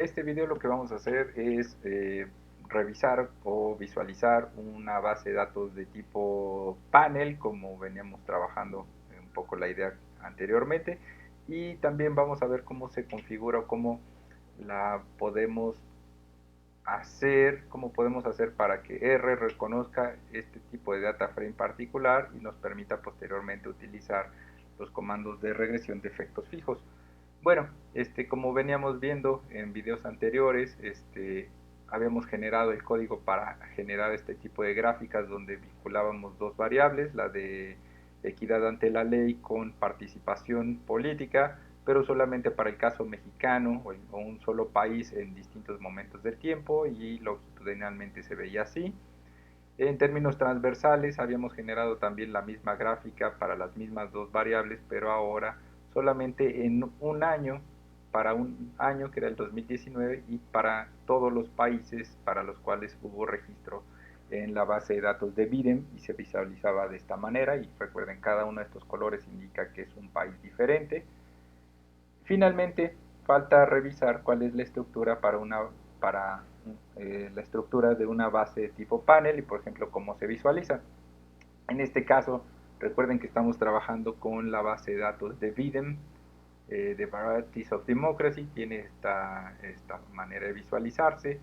Este video lo que vamos a hacer es revisar o visualizar una base de datos de tipo panel, como veníamos trabajando un poco la idea anteriormente, y también vamos a ver cómo se configura o cómo la podemos cómo podemos hacer para que R reconozca este tipo de data frame particular y nos permita posteriormente utilizar los comandos de regresión de efectos fijos. Bueno, como veníamos viendo en videos anteriores, habíamos generado el código para generar este tipo de gráficas donde vinculábamos dos variables, la de equidad ante la ley con participación política, pero solamente para el caso mexicano o un solo país en distintos momentos del tiempo, y longitudinalmente se veía así. En términos transversales habíamos generado también la misma gráfica para las mismas dos variables, pero ahora solamente en un año, para un año que era el 2019, y para todos los países para los cuales hubo registro en la base de datos de BIDEM, y se visualizaba de esta manera. Y recuerden, cada uno de estos colores indica que es un país diferente. Finalmente, falta revisar cuál es la estructura para la estructura de una base de tipo panel y, por ejemplo, cómo se visualiza. En este caso, recuerden que estamos trabajando con la base de datos de BIDEM, de Varieties of Democracy. Tiene esta manera de visualizarse,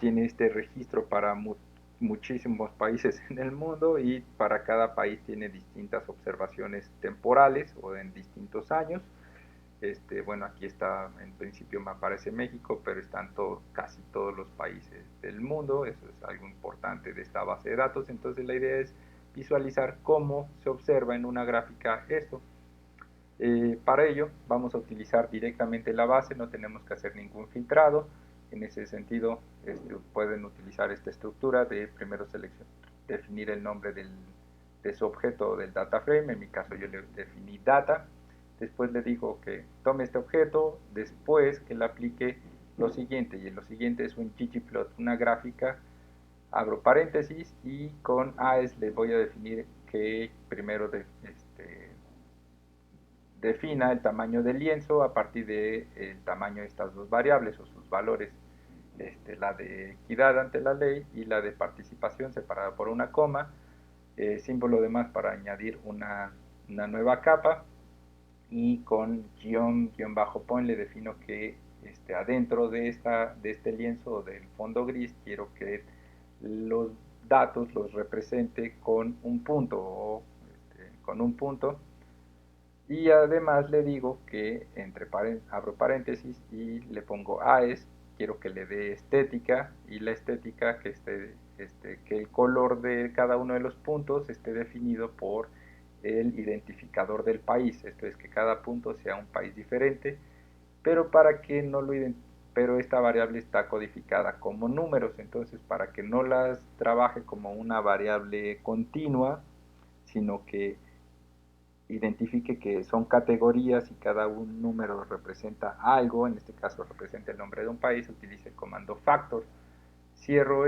tiene este registro para muchísimos países en el mundo, y para cada país tiene distintas observaciones temporales o en distintos años. Bueno, aquí está, en principio me aparece México, pero están casi todos los países del mundo. Eso es algo importante de esta base de datos. Entonces la idea es visualizar cómo se observa en una gráfica esto. Para ello vamos a utilizar directamente la base, no tenemos que hacer ningún filtrado. En ese sentido, pueden utilizar esta estructura de primero definir el nombre de su objeto o del data frame. En mi caso yo le definí data. Después le digo que tome este objeto, después que le aplique lo siguiente, y lo siguiente es un ggplot, una gráfica. Abro paréntesis y con AES le voy a definir que primero defina el tamaño del lienzo a partir del tamaño de estas dos variables o sus valores, la de equidad ante la ley y la de participación, separada por una coma, símbolo de más para añadir una nueva capa, y con guión bajo point le defino que adentro de este lienzo o del fondo gris quiero que los datos los represente con un punto, con un punto. Y además le digo que abro paréntesis y le pongo AES, quiero que le dé estética, y la estética que el color de cada uno de los puntos esté definido por el identificador del país. Esto es, que cada punto sea un país diferente, pero para que no lo pero esta variable está codificada como números. Entonces, para que no las trabaje como una variable continua, sino que identifique que son categorías y cada un número representa algo, en este caso representa el nombre de un país, utilice el comando factor. Cierro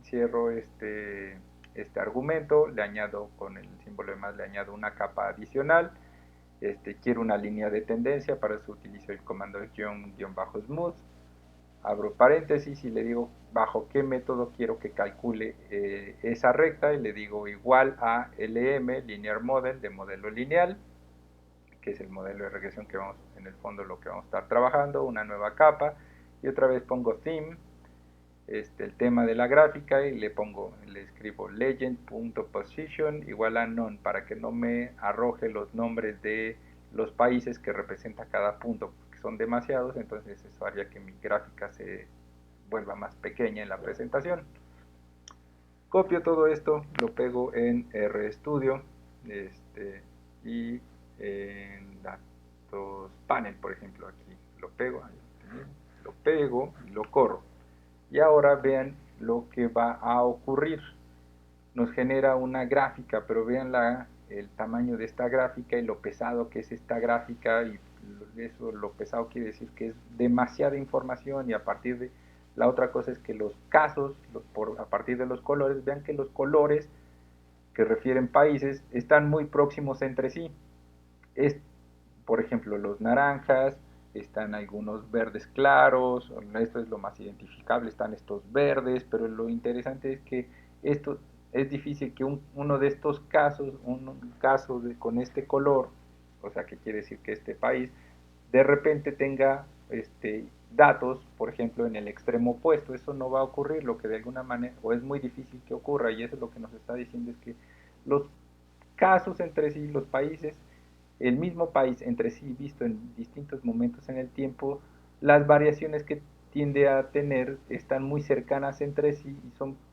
cierro este argumento, le añado con el símbolo de más, le añado una capa adicional. Quiero una línea de tendencia, para eso utilizo el comando guión-smooth. Abro paréntesis y le digo bajo qué método quiero que calcule esa recta, y le digo igual a LM, Linear Model, de modelo lineal, que es el modelo de regresión que vamos, en el fondo, lo que vamos a estar trabajando. Una nueva capa, y otra vez pongo theme, el tema de la gráfica, y le escribo legend.position igual a none, para que no me arroje los nombres de los países que representa cada punto, porque son demasiados. Entonces eso haría que mi gráfica se vuelva más pequeña en la presentación. Copio todo esto, lo pego en RStudio, y en datos panel, por ejemplo, aquí lo pego y lo corro. Y ahora vean lo que va a ocurrir. Nos genera una gráfica, pero vean el tamaño de esta gráfica y lo pesado que es esta gráfica. Y eso, lo pesado quiere decir que es demasiada información. Y a partir de la otra cosa es que los casos, a partir de los colores, vean que los colores que refieren países están muy próximos entre sí. Es, por ejemplo, los naranjas, están algunos verdes claros, esto es lo más identificable, están estos verdes, pero lo interesante es que esto es difícil que uno de estos casos, un caso con este color, o sea que quiere decir que este país de repente tenga datos, por ejemplo, en el extremo opuesto. Eso no va a ocurrir, lo que de alguna manera, o es muy difícil que ocurra, y eso es lo que nos está diciendo, es que los casos entre sí, los países, el mismo país entre sí, visto en distintos momentos en el tiempo, las variaciones que tiende a tener están muy cercanas entre sí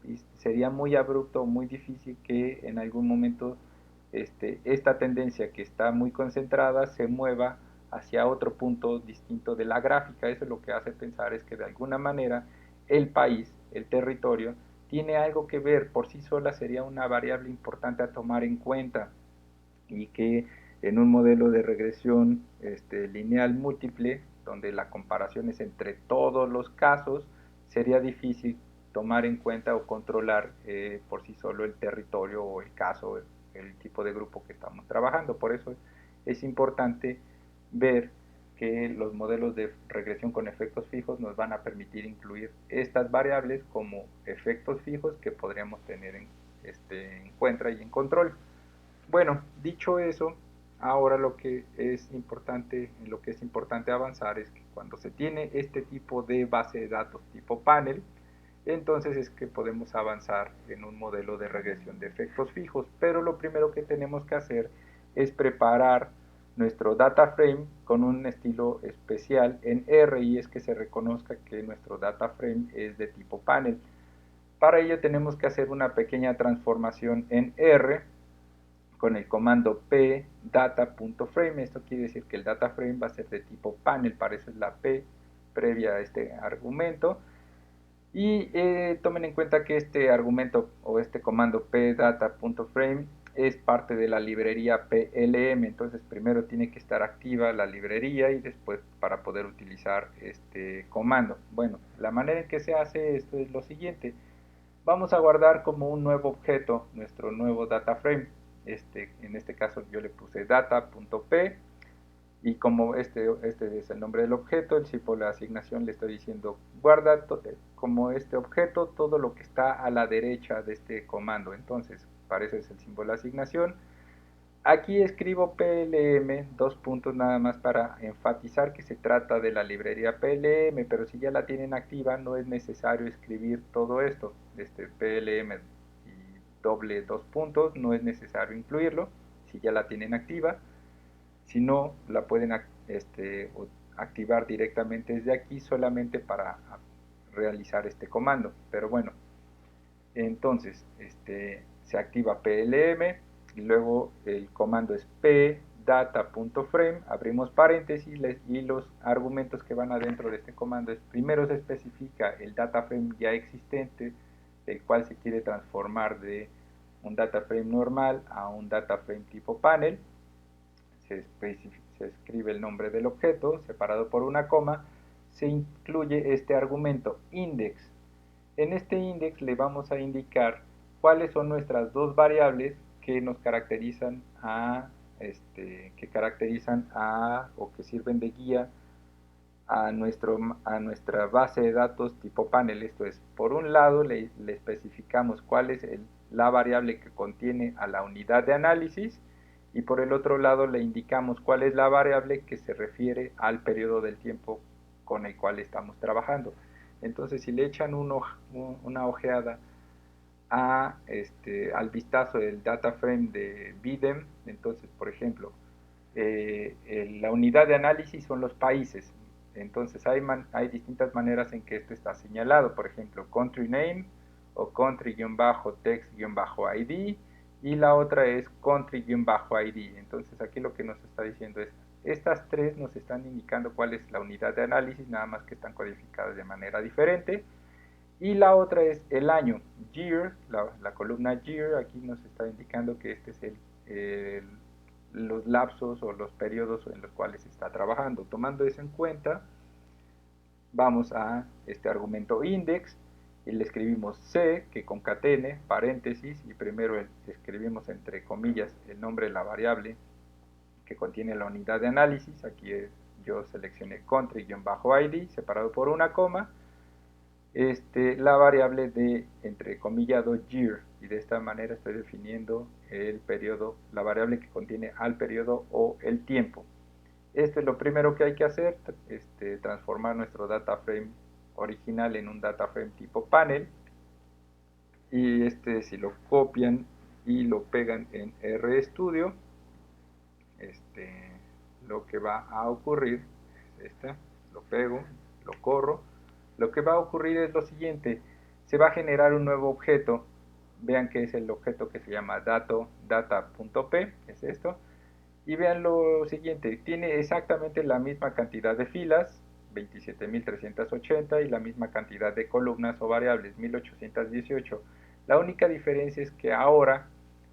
y sería muy abrupto o muy difícil que en algún momento esta tendencia que está muy concentrada se mueva hacia otro punto distinto de la gráfica. Eso es lo que hace pensar es que de alguna manera el país, el territorio, tiene algo que ver, por sí sola sería una variable importante a tomar en cuenta y que en un modelo de regresión lineal múltiple, donde la comparación es entre todos los casos, sería difícil tomar en cuenta o controlar por sí solo el territorio o el caso, el tipo de grupo que estamos trabajando. Por eso es importante ver que los modelos de regresión con efectos fijos nos van a permitir incluir estas variables como efectos fijos que podríamos tener en cuenta y en control. Bueno, dicho eso, ahora lo que es importante, en lo que es importante avanzar es que cuando se tiene este tipo de base de datos tipo panel, entonces es que podemos avanzar en un modelo de regresión de efectos fijos. Pero lo primero que tenemos que hacer es preparar nuestro data frame con un estilo especial en R, y es que se reconozca que nuestro data frame es de tipo panel. Para ello tenemos que hacer una pequeña transformación en R con el comando p data.frame. Esto quiere decir que el data frame va a ser de tipo panel, para eso es la p previa a este argumento. Y tomen en cuenta que este argumento o este comando pdata.frame es parte de la librería PLM. Entonces primero tiene que estar activa la librería y después para poder utilizar este comando. Bueno, la manera en que se hace esto es lo siguiente: vamos a guardar como un nuevo objeto nuestro nuevo data frame. En este caso yo le puse data.p, y como este es el nombre del objeto, el tipo de asignación le estoy diciendo guarda como este objeto todo lo que está a la derecha de este comando. Entonces para eso es el símbolo de asignación. Aquí escribo PLM, dos puntos nada más para enfatizar que se trata de la librería PLM, pero si ya la tienen activa no es necesario escribir todo esto, PLM y doble dos puntos, no es necesario incluirlo si ya la tienen activa. Si no, la pueden activar directamente desde aquí solamente para realizar este comando. Pero bueno, entonces se activa PLM y luego el comando es pdata.frame, abrimos paréntesis y los argumentos que van adentro de este comando es: primero se especifica el data frame ya existente, el cual se quiere transformar de un data frame normal a un data frame tipo panel. Se escribe el nombre del objeto separado por una coma, se incluye este argumento index. En este index le vamos a indicar cuáles son nuestras dos variables que nos caracterizan o que sirven de guía a nuestra base de datos tipo panel. Esto es, por un lado le especificamos cuál es la variable que contiene a la unidad de análisis, y por el otro lado le indicamos cuál es la variable que se refiere al periodo del tiempo con el cual estamos trabajando. Entonces, si le echan una ojeada al vistazo del data frame de BIDEM, entonces, por ejemplo, la unidad de análisis son los países. Entonces hay distintas maneras en que esto está señalado, por ejemplo, country name o country-text-id, y la otra es country-id. Entonces aquí lo que nos está diciendo es, estas tres nos están indicando cuál es la unidad de análisis, nada más que están codificadas de manera diferente. Y la otra es el año, year, la columna year, aquí nos está indicando que este es los lapsos o los periodos en los cuales se está trabajando. Tomando eso en cuenta, vamos a este argumento index y le escribimos C, que concatene, paréntesis, y primero escribimos entre comillas el nombre de la variable que contiene la unidad de análisis. Aquí yo seleccioné country-id separado por una coma, la variable de entrecomillado year, y de esta manera estoy definiendo el periodo, la variable que contiene al periodo o el tiempo. Esto es lo primero que hay que hacer, transformar nuestro data frame original en un data frame tipo panel, y si lo copian y lo pegan en RStudio, lo que va a ocurrir es lo pego, lo corro, lo que va a ocurrir es lo siguiente: se va a generar un nuevo objeto. Vean que es el objeto que se llama data.p, es esto, y vean lo siguiente: tiene exactamente la misma cantidad de filas, 27.380, y la misma cantidad de columnas o variables, 1818. La única diferencia es que ahora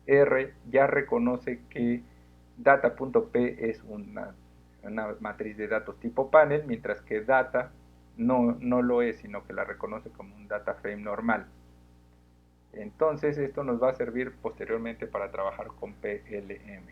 R ya reconoce que data.p es una matriz de datos tipo panel, mientras que data no lo es, sino que la reconoce como un data frame normal. Entonces esto nos va a servir posteriormente para trabajar con PLM.